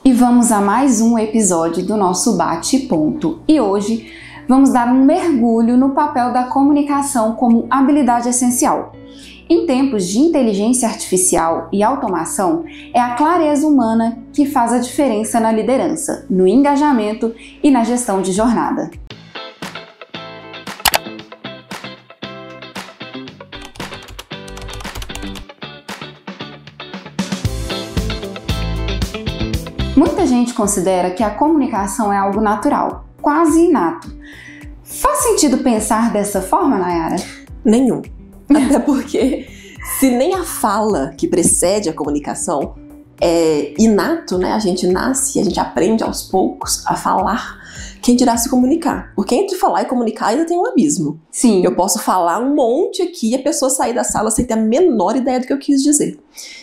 E vamos a mais um episódio do nosso Bate-Ponto. E hoje vamos dar um mergulho no papel da comunicação como habilidade essencial. Em tempos de inteligência artificial e automação, é a clareza humana que faz a diferença na liderança, no engajamento e na gestão de jornada. Muita gente considera que a comunicação é algo natural, quase inato. Faz sentido pensar dessa forma, Nayara? Nenhum. Até porque, se nem a fala que precede a comunicação é inato, né? A gente nasce, a gente aprende aos poucos a falar, quem dirá se comunicar? Porque entre falar e comunicar ainda tem um abismo. Sim. Eu posso falar um monte aqui e a pessoa sair da sala sem ter a menor ideia do que eu quis dizer.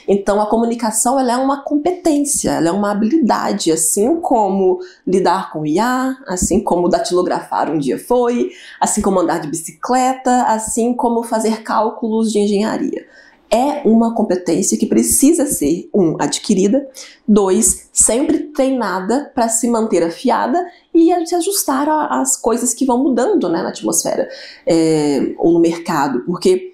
Então a comunicação ela é uma competência, ela é uma habilidade, assim como lidar com IA, assim como datilografar um dia foi, assim como andar de bicicleta, assim como fazer cálculos de engenharia. É uma competência que precisa ser, adquirida, 2, sempre treinada para se manter afiada e se ajustar às coisas que vão mudando, né, na atmosfera ou no mercado, porque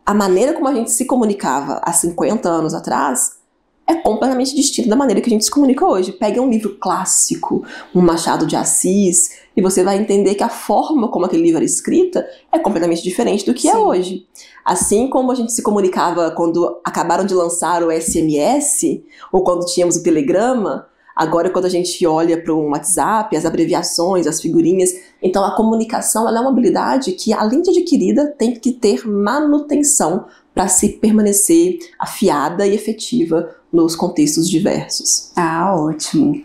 a maneira como a gente se comunicava há 50 anos atrás é completamente distinta da maneira que a gente se comunica hoje. Pega um livro clássico, um Machado de Assis, e você vai entender que a forma como aquele livro era escrita é completamente diferente do que é hoje. Assim como a gente se comunicava quando acabaram de lançar o SMS, ou quando tínhamos o Telegrama, agora quando a gente olha para um WhatsApp, as abreviações, as figurinhas. Então a comunicação ela é uma habilidade que, além de adquirida, tem que ter manutenção para se permanecer afiada e efetiva nos contextos diversos. Ah, ótimo.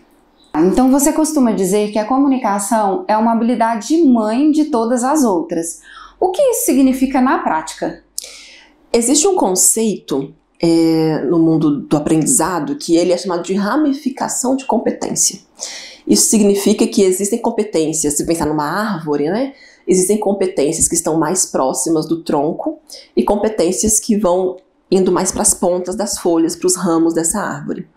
Então você costuma dizer que a comunicação é uma habilidade mãe de todas as outras. O que isso significa na prática? Existe um conceito no mundo do aprendizado que ele é chamado de ramificação de competência. Isso significa que existem competências, se pensar numa árvore, né? Existem competências que estão mais próximas do tronco e competências que vão indo mais para as pontas das folhas, para os ramos dessa árvore.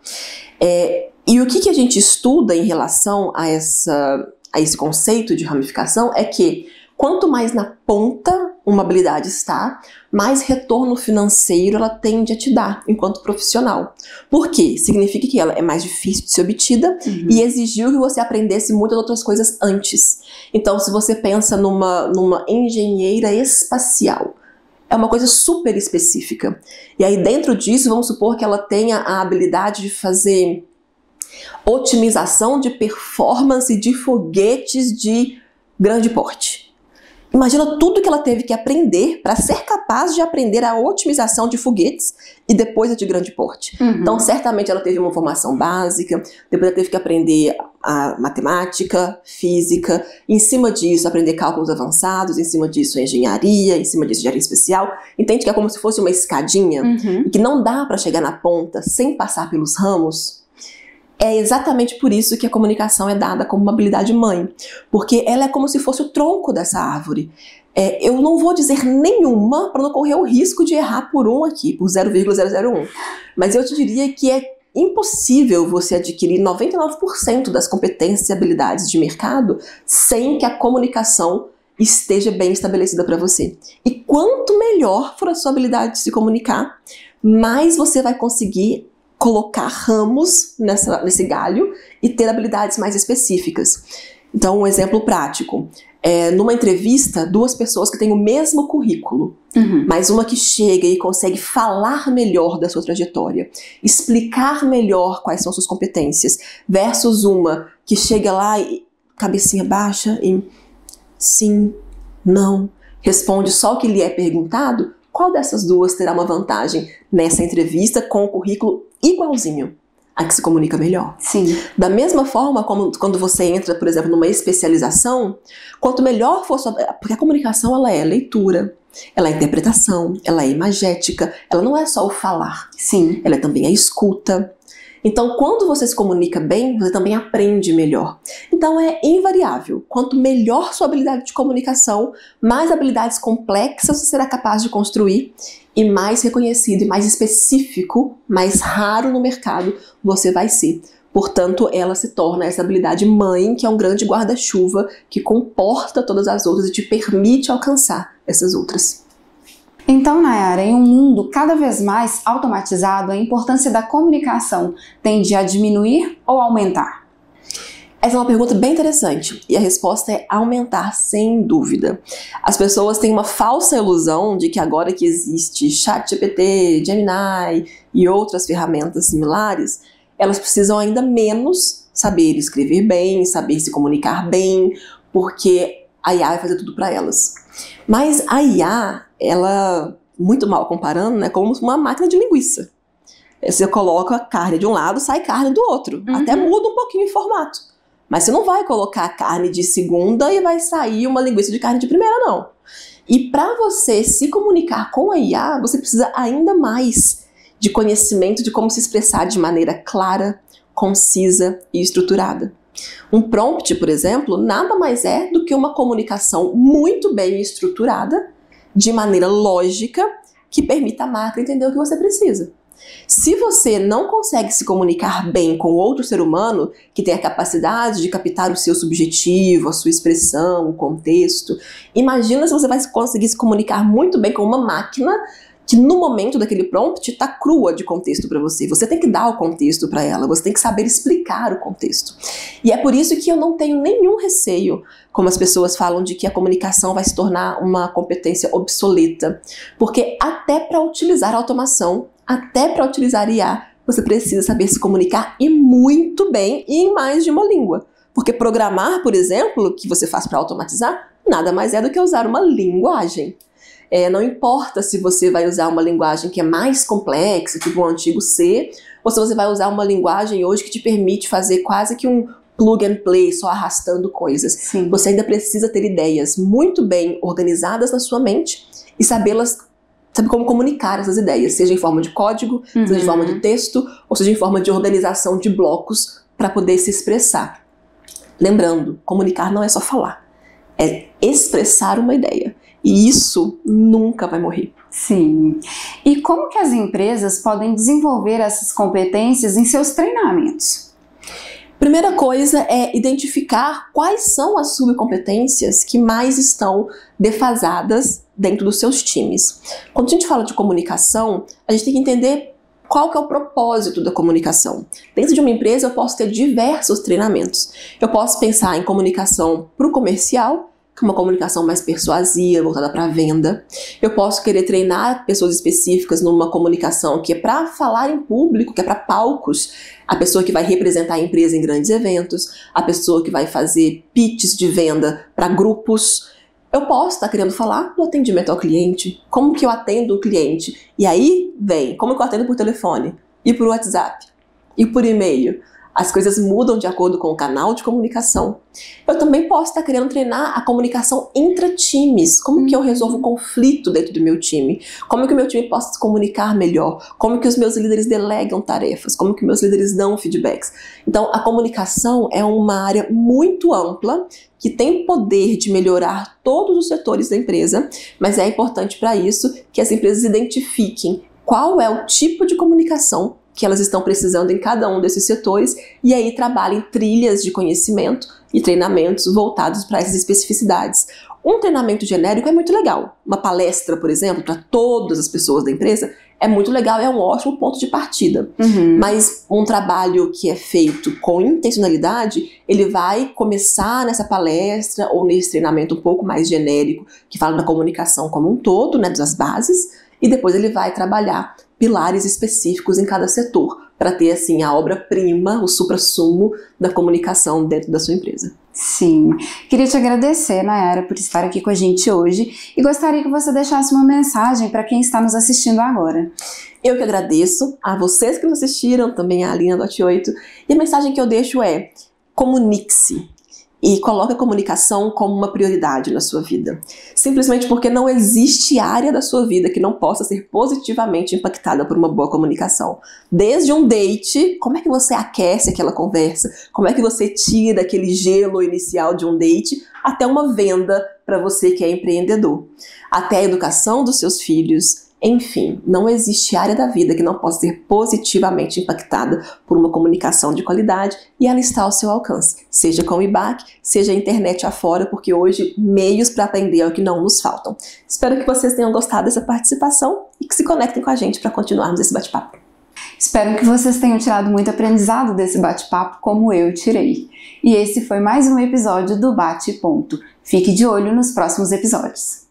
E o que a gente estuda em relação a esse conceito de ramificação é que quanto mais na ponta uma habilidade está, mais retorno financeiro ela tende a te dar enquanto profissional. Por quê? Significa que ela é mais difícil de ser obtida e exigiu que você aprendesse muitas outras coisas antes. Então, se você pensa numa engenheira espacial, é uma coisa super específica. E aí dentro disso, vamos supor que ela tenha a habilidade de fazer otimização de performance de foguetes de grande porte. Imagina tudo que ela teve que aprender para ser capaz de aprender a otimização de foguetes e depois a de grande porte. Então, certamente ela teve uma formação básica, depois ela teve que aprender a matemática, física, em cima disso aprender cálculos avançados, em cima disso engenharia, em cima disso engenharia especial. Entende que é como se fosse uma escadinha e que não dá para chegar na ponta sem passar pelos ramos? É exatamente por isso que a comunicação é dada como uma habilidade mãe, porque ela é como se fosse o tronco dessa árvore. Eu não vou dizer nenhuma para não correr o risco de errar por um aqui, por 0,001, mas eu te diria que é impossível você adquirir 99% das competências e habilidades de mercado sem que a comunicação esteja bem estabelecida para você. E quanto melhor for a sua habilidade de se comunicar, mais você vai conseguir colocar ramos nesse galho e ter habilidades mais específicas. Então, um exemplo prático. Numa entrevista, 2 pessoas que têm o mesmo currículo, mas uma que chega e consegue falar melhor da sua trajetória, explicar melhor quais são suas competências, versus uma que chega lá e cabecinha baixa e sim, não, responde só o que lhe é perguntado. Qual dessas duas terá uma vantagem nessa entrevista com o currículo igualzinho? A que se comunica melhor. Sim. Da mesma forma como quando você entra, por exemplo, numa especialização, quanto melhor for sua... Porque a comunicação ela é leitura, ela é interpretação, ela é imagética, ela não é só o falar. Sim. Ela é também a escuta. Então, quando você se comunica bem, você também aprende melhor. Então, é invariável. Quanto melhor sua habilidade de comunicação, mais habilidades complexas você será capaz de construir e mais reconhecido e mais específico, mais raro no mercado você vai ser. Portanto, ela se torna essa habilidade mãe, que é um grande guarda-chuva que comporta todas as outras e te permite alcançar essas outras. Então, Nayara, em um mundo cada vez mais automatizado, a importância da comunicação tende a diminuir ou aumentar? Essa é uma pergunta bem interessante e a resposta é aumentar, sem dúvida. As pessoas têm uma falsa ilusão de que agora que existe ChatGPT, Gemini e outras ferramentas similares, elas precisam ainda menos saber escrever bem, saber se comunicar bem, porque a IA vai fazer tudo para elas. Mas a IA, ela, muito mal comparando, né, como uma máquina de linguiça. Você coloca carne de um lado, sai carne do outro. Até muda um pouquinho o formato. Mas você não vai colocar carne de segunda e vai sair uma linguiça de carne de primeira, não. E para você se comunicar com a IA, você precisa ainda mais de conhecimento de como se expressar de maneira clara, concisa e estruturada. Um prompt, por exemplo, nada mais é do que uma comunicação muito bem estruturada, de maneira lógica, que permita a máquina entender o que você precisa. Se você não consegue se comunicar bem com outro ser humano, que tem a capacidade de captar o seu subjetivo, a sua expressão, o contexto, imagina se você vai conseguir se comunicar muito bem com uma máquina que no momento daquele prompt está crua de contexto para você. Você tem que dar o contexto para ela, você tem que saber explicar o contexto. E é por isso que eu não tenho nenhum receio, como as pessoas falam, de que a comunicação vai se tornar uma competência obsoleta. Porque até para utilizar a automação, até para utilizar IA, você precisa saber se comunicar e muito bem e em mais de uma língua. Porque programar, por exemplo, que você faz para automatizar, nada mais é do que usar uma linguagem. Não importa se você vai usar uma linguagem que é mais complexa, tipo o antigo C, ou se você vai usar uma linguagem hoje que te permite fazer quase que um plug and play, só arrastando coisas. Sim. Você ainda precisa ter ideias muito bem organizadas na sua mente e sabe como comunicar essas ideias, seja em forma de código, seja em forma de texto, ou seja em forma de organização de blocos para poder se expressar. Lembrando, comunicar não é só falar, é expressar uma ideia. E isso nunca vai morrer. Sim. E como que as empresas podem desenvolver essas competências em seus treinamentos? Primeira coisa é identificar quais são as subcompetências que mais estão defasadas dentro dos seus times. Quando a gente fala de comunicação, a gente tem que entender qual que é o propósito da comunicação. Dentro de uma empresa eu posso ter diversos treinamentos. Eu posso pensar em comunicação para o comercial, que é uma comunicação mais persuasiva, voltada para a venda. Eu posso querer treinar pessoas específicas numa comunicação que é para falar em público, que é para palcos, a pessoa que vai representar a empresa em grandes eventos, a pessoa que vai fazer pitches de venda para grupos. Eu posso estar querendo falar do atendimento ao cliente, como que eu atendo o cliente. E aí vem, como que eu atendo por telefone, e por WhatsApp, e por e-mail. As coisas mudam de acordo com o canal de comunicação. Eu também posso estar querendo treinar a comunicação intra-times. Como que eu resolvo conflito dentro do meu time? Como que o meu time possa se comunicar melhor? Como que os meus líderes delegam tarefas? Como que meus líderes dão feedbacks? Então, a comunicação é uma área muito ampla que tem poder de melhorar todos os setores da empresa, mas é importante para isso que as empresas identifiquem qual é o tipo de comunicação que elas estão precisando em cada um desses setores e aí trabalhem trilhas de conhecimento e treinamentos voltados para essas especificidades. Um treinamento genérico é muito legal. Uma palestra, por exemplo, para todas as pessoas da empresa é muito legal, é um ótimo ponto de partida. Mas um trabalho que é feito com intencionalidade, ele vai começar nessa palestra ou nesse treinamento um pouco mais genérico, que fala da comunicação como um todo, né, das bases, e depois ele vai trabalhar pilares específicos em cada setor, para ter assim a obra-prima, o suprassumo da comunicação dentro da sua empresa. Sim. Queria te agradecer, Nayara, por estar aqui com a gente hoje e gostaria que você deixasse uma mensagem para quem está nos assistindo agora. Eu que agradeço a vocês que nos assistiram, também a Aline da Dot8, e a mensagem que eu deixo é: comunique-se. E coloque a comunicação como uma prioridade na sua vida. Simplesmente porque não existe área da sua vida que não possa ser positivamente impactada por uma boa comunicação. Desde um date, como é que você aquece aquela conversa? Como é que você tira aquele gelo inicial de um date? Até uma venda para você que é empreendedor. Até a educação dos seus filhos, Enfim, não existe área da vida que não possa ser positivamente impactada por uma comunicação de qualidade e ela está ao seu alcance, seja com o IBAC, seja a internet afora, porque hoje meios para aprender é o que não nos faltam. Espero que vocês tenham gostado dessa participação e que se conectem com a gente para continuarmos esse bate-papo. Espero que vocês tenham tirado muito aprendizado desse bate-papo, como eu tirei. E esse foi mais um episódio do Bate Ponto. Fique de olho nos próximos episódios.